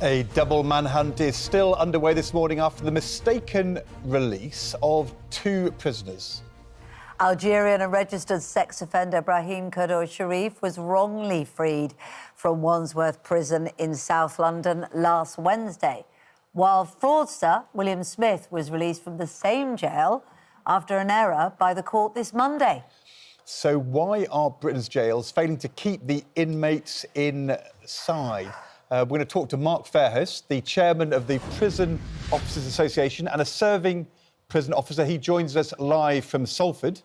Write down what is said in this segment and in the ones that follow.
A double manhunt is still underway this morning after the mistaken release of two prisoners. Algerian and registered sex offender Brahim Kadour Sharif was wrongly freed from Wandsworth prison in South London last Wednesday, while fraudster William Smith was released from the same jail after an error by the court this Monday. So why are Britain's jails failing to keep the inmates inside? We're going to talk to Mark Fairhurst, the chairman of the Prison Officers Association and a serving prison officer. He joins us live from Salford.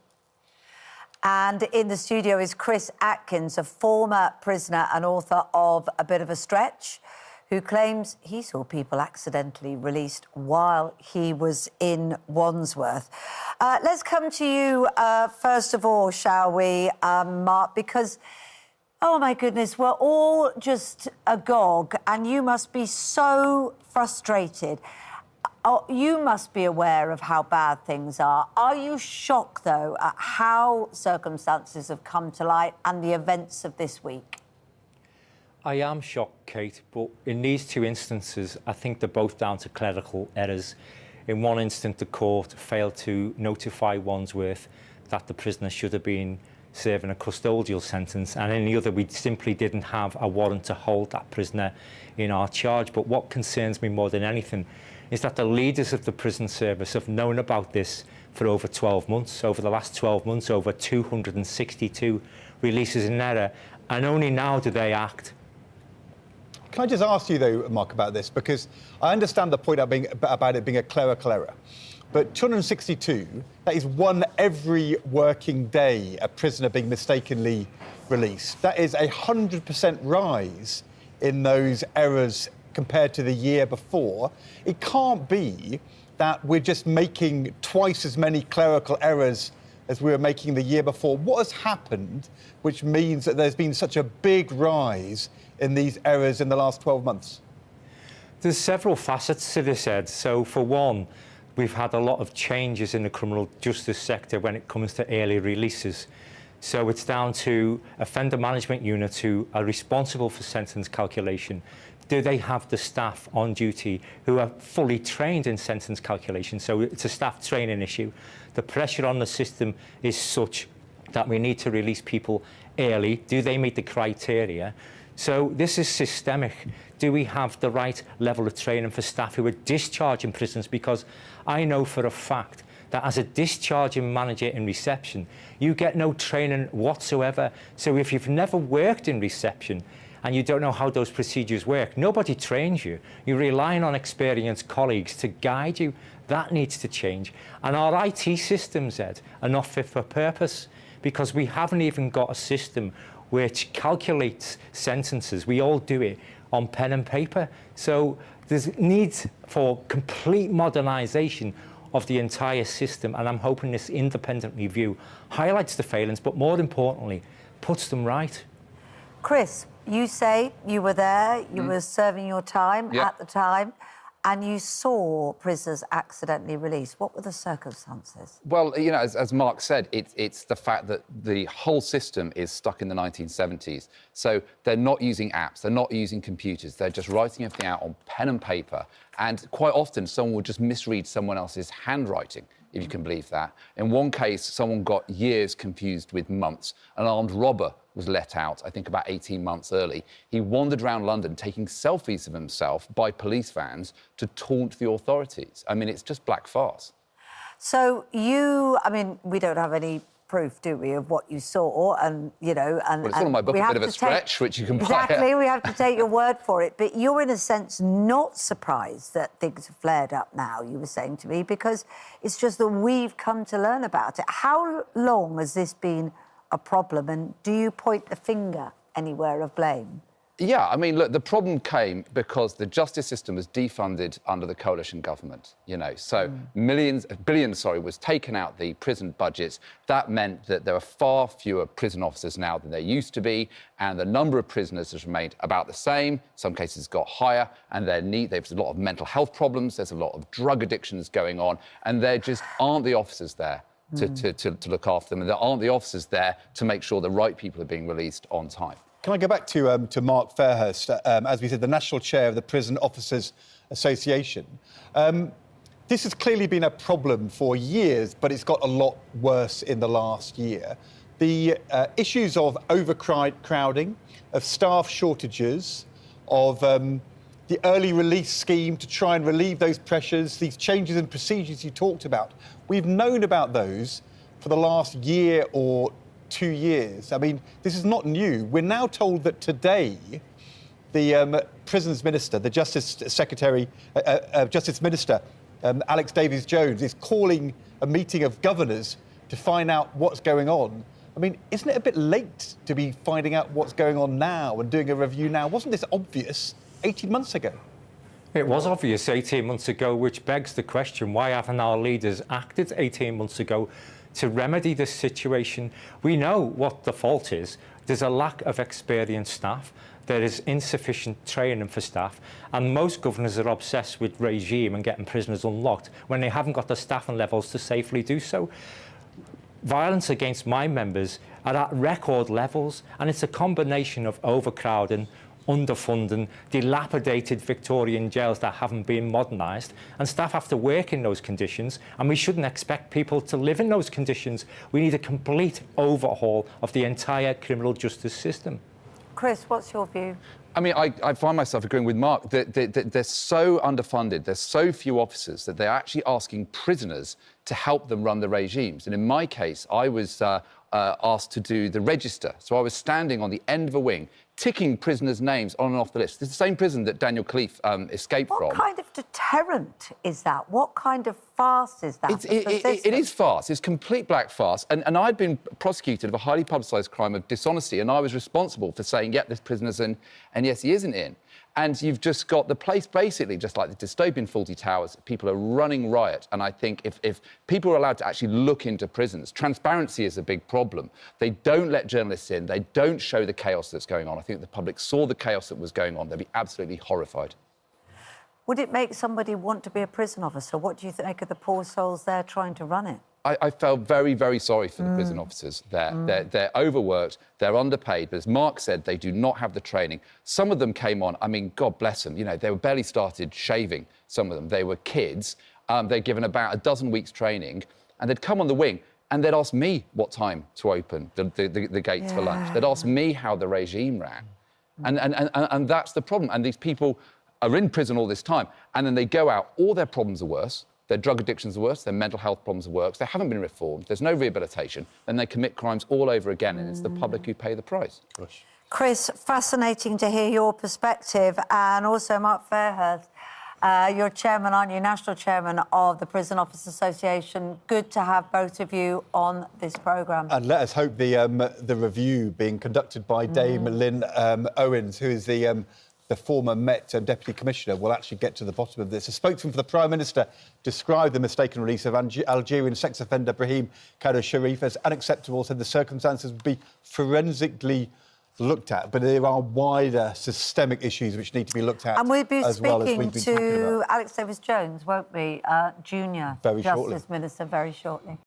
And in the studio is Chris Atkins, a former prisoner and author of A Bit of a Stretch, who claims he saw people accidentally released while he was in Wandsworth. Let's come to you first of all, shall we, Mark, because... oh, my goodness, we're all just agog, and you must be so frustrated. Oh, you must be aware of how bad things are. Are you shocked, though, at how circumstances have come to light and the events of this week? I am shocked, Kate, but in these two instances, I think they're both down to clerical errors. In one instance, the court failed to notify Wandsworth that the prisoner should have been serving a custodial sentence, and in the other we simply didn't have a warrant to hold that prisoner in our charge. But what concerns me more than anything is that the leaders of the prison service have known about this for over 12 months. Over the last 12 months, over 262 releases in error, and only now do they act. Can I just ask you, though, Mark, about this? Because I understand the point about it being a clerical error. But 262, that is one every working day, a prisoner being mistakenly released. That is a 100% rise in those errors compared to the year before. It can't be that we're just making twice as many clerical errors as we were making the year before. What has happened which means that there's been such a big rise in these errors in the last 12 months? There's several facets to this, Ed. So, for one, we've had a lot of changes in the criminal justice sector when it comes to early releases. So it's down to offender management units who are responsible for sentence calculation. Do they have the staff on duty who are fully trained in sentence calculation? So it's a staff training issue. The pressure on the system is such that we need to release people early. Do they meet the criteria? So this is systemic. Do we have the right level of training for staff who are discharging prisons? Because I know for a fact that as a discharging manager in reception, you get no training whatsoever. So if you've never worked in reception and you don't know how those procedures work, nobody trains you. You're relying on experienced colleagues to guide you. That needs to change. And our IT systems, Ed, are not fit for purpose because we haven't even got a system which calculates sentences. We all do it on pen and paper. So there's needs for complete modernisation of the entire system, and I'm hoping this independent review highlights the failings, but more importantly, puts them right. Chris, you say you were there, you were serving your time at the time, and you saw prisoners accidentally released. What were the circumstances? Well, you know, as Mark said, it's the fact that the whole system is stuck in the 1970s. So they're not using apps, they're not using computers, they're just writing everything out on pen and paper. And quite often, someone will just misread someone else's handwriting, if you can believe that. In one case, someone got years confused with months. An armed robber was let out, I think about 18 months early. He wandered around London taking selfies of himself by police vans to taunt the authorities. I mean, it's just black farce. So I mean, we don't have any proof, do we, of what you saw, and, you know... and well, it's all in my book, A Bit of a Stretch, which you can buy. Exactly, we have to take your word for it. But you're, in a sense, not surprised that things have flared up now, you were saying to me, because it's just that we've come to learn about it. How long has this been a problem, and do you point the finger anywhere of blame? Yeah, I mean, look, the problem came because the justice system was defunded under the coalition government, you know. So billions, was taken out the prison budgets. That meant that there are far fewer prison officers now than there used to be, and the number of prisoners has remained about the same. Some cases got higher, and there's a lot of mental health problems, there's a lot of drug addictions going on, and there just aren't the officers there to look after them, and there aren't the officers there to make sure the right people are being released on time. Can I go back to Mark Fairhurst, as we said, the National Chair of the Prison Officers Association? This has clearly been a problem for years, but it's got a lot worse in the last year. The issues of overcrowding, of staff shortages, of the early release scheme to try and relieve those pressures, these changes in procedures you talked about. We've known about those for the last year or 2 years. I mean, this is not new. We're now told that today the Prisons Minister, the Justice Secretary, Justice Minister, Alex Davies-Jones, is calling a meeting of governors to find out what's going on. I mean, isn't it a bit late to be finding out what's going on now and doing a review now? Wasn't this obvious 18 months ago? It was obvious 18 months ago, which begs the question, why haven't our leaders acted 18 months ago to remedy this situation? We know what the fault is. There's a lack of experienced staff. There is insufficient training for staff, and most governors are obsessed with regime and getting prisoners unlocked when they haven't got the staffing levels to safely do so. Violence against my members are at record levels, and it's a combination of overcrowding, underfunding, dilapidated Victorian jails that haven't been modernised, and staff have to work in those conditions, and we shouldn't expect people to live in those conditions. We need a complete overhaul of the entire criminal justice system. Chris, what's your view? I mean, I find myself agreeing with Mark. They're so underfunded, there's so few officers that they're actually asking prisoners to help them run the regimes. And in my case, I was asked to do the register. So I was standing on the end of a wing, ticking prisoners' names on and off the list. It's the same prison that Daniel Cleef escaped from. What kind of deterrent is that? What kind of farce is that? It is farce. It's complete black farce. And I'd been prosecuted of a highly publicised crime of dishonesty, and I was responsible for saying, yep, this prisoner's in, and yes, he isn't in. And you've just got the place basically just like the dystopian Fawlty Towers. People are running riot. And I think if people are allowed to actually look into prisons, transparency is a big problem. They don't let journalists in. They don't show the chaos that's going on. I think if the public saw the chaos that was going on, they'd be absolutely horrified. Would it make somebody want to be a prison officer? What do you think of the poor souls there trying to run it? I felt very, very sorry for the prison officers there. They're overworked, they're underpaid, but as Mark said, they do not have the training. Some of them came on, I mean, God bless them, you know, they were barely started shaving, some of them. They were kids. They'd given about a dozen weeks training, and they'd come on the wing, and they'd ask me what time to open the gates for lunch. They'd ask me how the regime ran. And that's the problem. And these people are in prison all this time, and then they go out, all their problems are worse. Their drug addictions are worse, their mental health problems are worse, they haven't been reformed, there's no rehabilitation, then they commit crimes all over again, and it's the public who pay the price. Gosh. Chris, fascinating to hear your perspective, and also Mark Fairhurst. You're chairman, aren't you? National chairman of the Prison Officers Association. Good to have both of you on this programme. And let us hope the review being conducted by Dame Lynn Owens, who is the former Met Deputy Commissioner, will actually get to the bottom of this. A spokesman for the Prime Minister described the mistaken release of Algerian sex offender Brahim Kader Sharif as unacceptable, said the circumstances would be forensically looked at, but there are wider systemic issues which need to be looked at. And we'll be as well as speaking we've been talking to about. Alex Davies-Jones, won't we? Junior Very Justice shortly. Minister, very shortly.